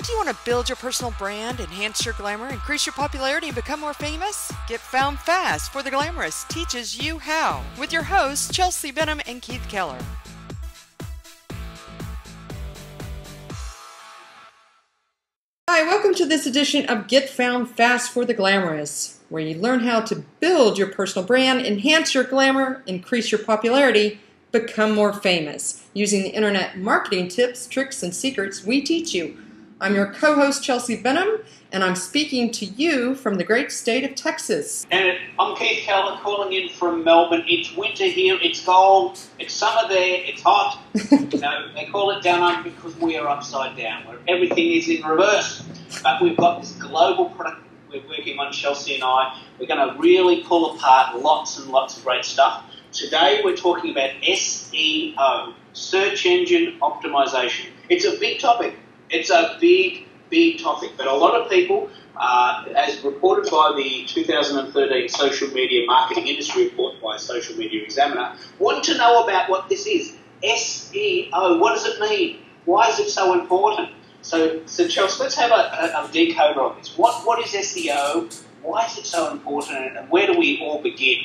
Do you want to build your personal brand, enhance your glamour, increase your popularity, and become more famous? Get Found Fast for the Glamorous teaches you how with your hosts Chelse, Benham, and Keith Keller. Hi, welcome to this edition of Get Found Fast for the Glamorous, where you learn how to build your personal brand, enhance your glamour, increase your popularity, become more famous. Using the internet marketing tips, tricks, and secrets we teach you. I'm your co-host, Chelse Benham, and I'm speaking to you from the great state of Texas. And I'm Keith Keller calling in from Melbourne. It's winter here, it's cold, it's summer there, it's hot. They call it down under because we are upside down, where everything is in reverse. But we've got this global product we're working on, Chelse and I. We're going to really pull apart lots and lots of great stuff. Today we're talking about SEO, search engine optimization. It's a big topic. It's a big topic, but a lot of people, as reported by the 2013 Social Media Marketing Industry Report by Social Media Examiner, want to know about what this is. SEO, what does it mean? Why is it so important? So Chelse, let's have a decoder on this. What is SEO? Why is it so important? And where do we all begin?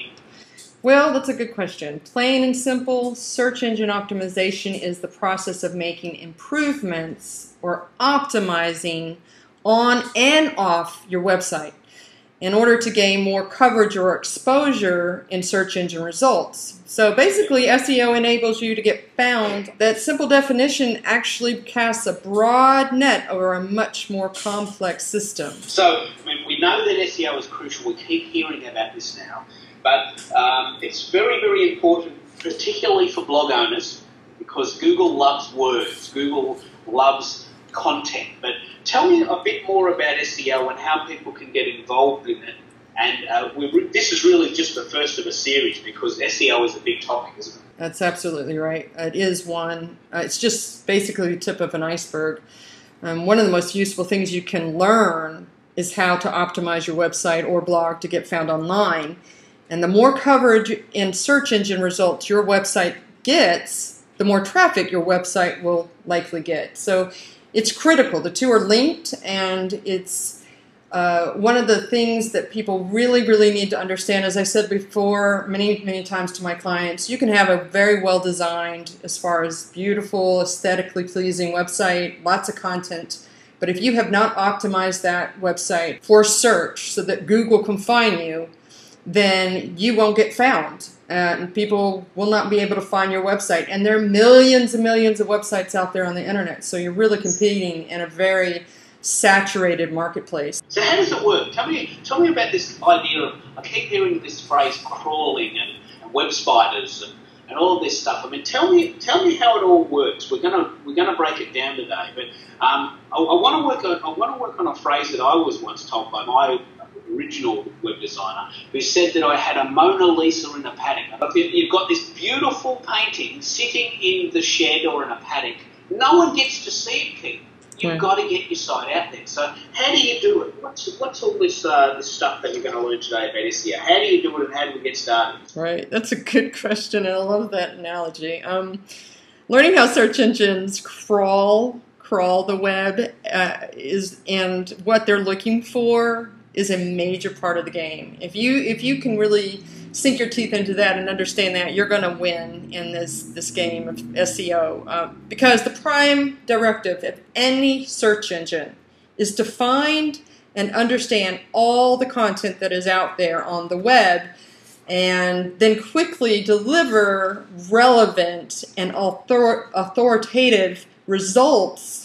Well, that's a good question. Plain and simple, search engine optimization is the process of making improvements or optimizing on and off your website in order to gain more coverage or exposure in search engine results. So basically, SEO enables you to get found. That simple definition actually casts a broad net over a much more complex system. So, we know that SEO is crucial. We keep hearing about this now. But it's very, very important, particularly for blog owners, because Google loves words. Google loves content. But tell me a bit more about SEO and how people can get involved in it. And this is really just the first of a series because SEO is a big topic, isn't it? That's absolutely right. It is one. It's just basically the tip of an iceberg. One of the most useful things you can learn is how to optimize your website or blog to get found online. And the more coverage in search engine results your website gets, the more traffic your website will likely get. So it's critical. The two are linked, and it's one of the things that people really, really need to understand. As I said before, many, many times to my clients, you can have a very well-designed, as far as beautiful, aesthetically pleasing website, lots of content. But if you have not optimized that website for search so that Google can find you, then you won't get found, and people will not be able to find your website. And there are millions and millions of websites out there on the internet, so you're really competing in a very saturated marketplace. So how does it work? Tell me about this idea of, I keep hearing this phrase crawling and web spiders and all of this stuff. I mean, tell me how it all works. We're gonna break it down today, but I want to work on a phrase that I was once told by my original web designer, who said that I had a Mona Lisa in a paddock. You've got this beautiful painting sitting in the shed or in a paddock. No one gets to see it, Keith. You've got to get your site out there. So how do you do it? What's all this stuff that you're going to learn today about SEO? How do you do it, and how do we get started? Right, that's a good question, and I love that analogy. Learning how search engines crawl the web and what they're looking for is a major part of the game. If you can really sink your teeth into that and understand that, you're going to win in this game of SEO. Because the prime directive of any search engine is to find and understand all the content that is out there on the web, and then quickly deliver relevant and authoritative results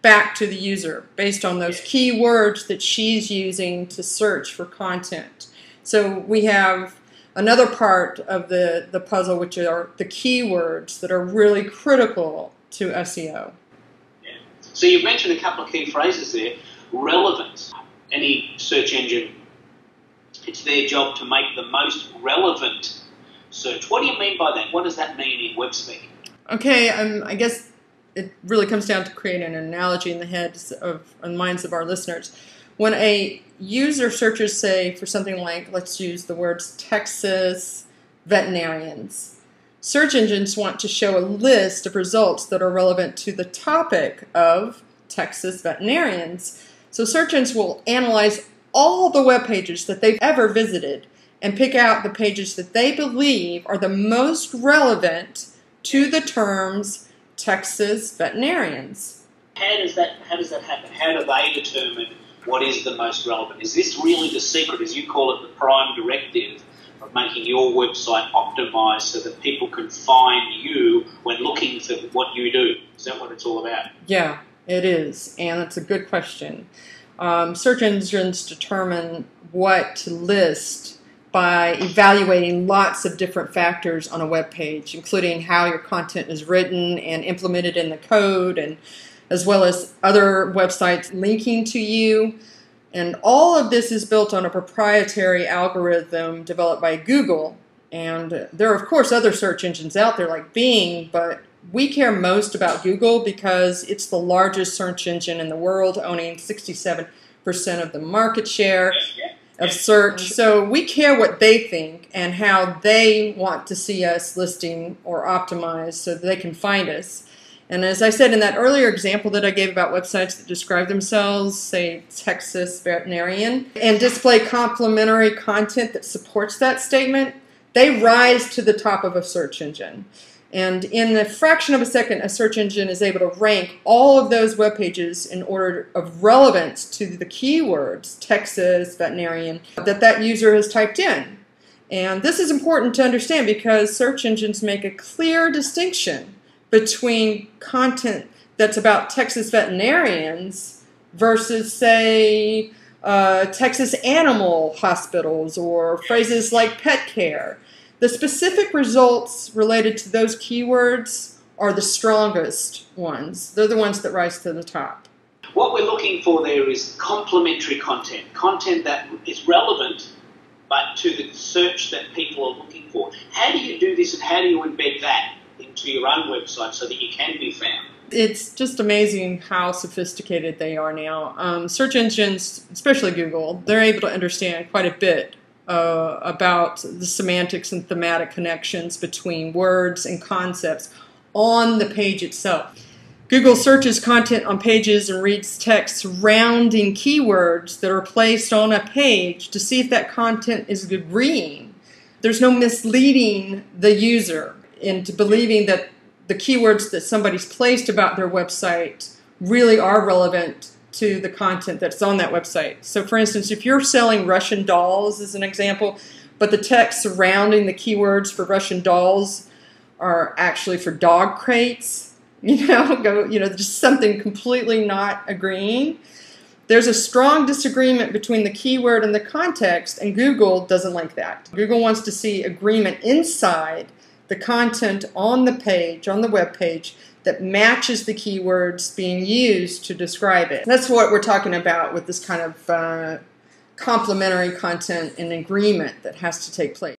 back to the user based on those keywords that she's using to search for content. So we have another part of the puzzle, which are the keywords that are really critical to SEO. Yeah. So you've mentioned a couple of key phrases there. Relevance. Any search engine, it's their job to make the most relevant search. What do you mean by that? What does that mean in web speak? Okay, I guess it really comes down to creating an analogy in the heads and minds of our listeners. When a user searches, say, for something like, let's use the words Texas veterinarians, search engines want to show a list of results that are relevant to the topic of Texas veterinarians. So search engines will analyze all the web pages that they've ever visited and pick out the pages that they believe are the most relevant to the terms Texas veterinarians. How does that happen? How do they determine what is the most relevant? Is this really the secret, as you call it, the prime directive of making your website optimized so that people can find you when looking for what you do? Is that what it's all about? Yeah, it is, and it's a good question. Search engines determine what to list by evaluating lots of different factors on a web page, including how your content is written and implemented in the code, and as well as other websites linking to you. And all of this is built on a proprietary algorithm developed by Google. And there are, of course, other search engines out there like Bing, but we care most about Google because it's the largest search engine in the world, owning 67% of the market share of search. So we care what they think and how they want to see us listing or optimized so that they can find us. And as I said in that earlier example that I gave about websites that describe themselves, say Texas veterinarian, and display complementary content that supports that statement, they rise to the top of a search engine. And in a fraction of a second, a search engine is able to rank all of those web pages in order of relevance to the keywords Texas veterinarian that user has typed in. And this is important to understand because search engines make a clear distinction between content that's about Texas veterinarians versus, say, Texas animal hospitals or phrases like pet care. The specific results related to those keywords are the strongest ones. They're the ones that rise to the top. What we're looking for there is complementary content that is relevant but to the search that people are looking for. How do you do this and how do you embed that into your own website so that you can be found? It's just amazing how sophisticated they are now. Search engines, especially Google, they're able to understand quite a bit about the semantics and thematic connections between words and concepts on the page itself. Google searches content on pages and reads text surrounding keywords that are placed on a page to see if that content is agreeing. There's no misleading the user into believing that the keywords that somebody's placed about their website really are relevant to the content that's on that website. So for instance, if you're selling Russian dolls as an example, but the text surrounding the keywords for Russian dolls are actually for dog crates, just something completely not agreeing, there's a strong disagreement between the keyword and the context, and Google doesn't like that. Google wants to see agreement inside the content on the page, on the web page, that matches the keywords being used to describe it. That's what we're talking about with this kind of complementary content and agreement that has to take place.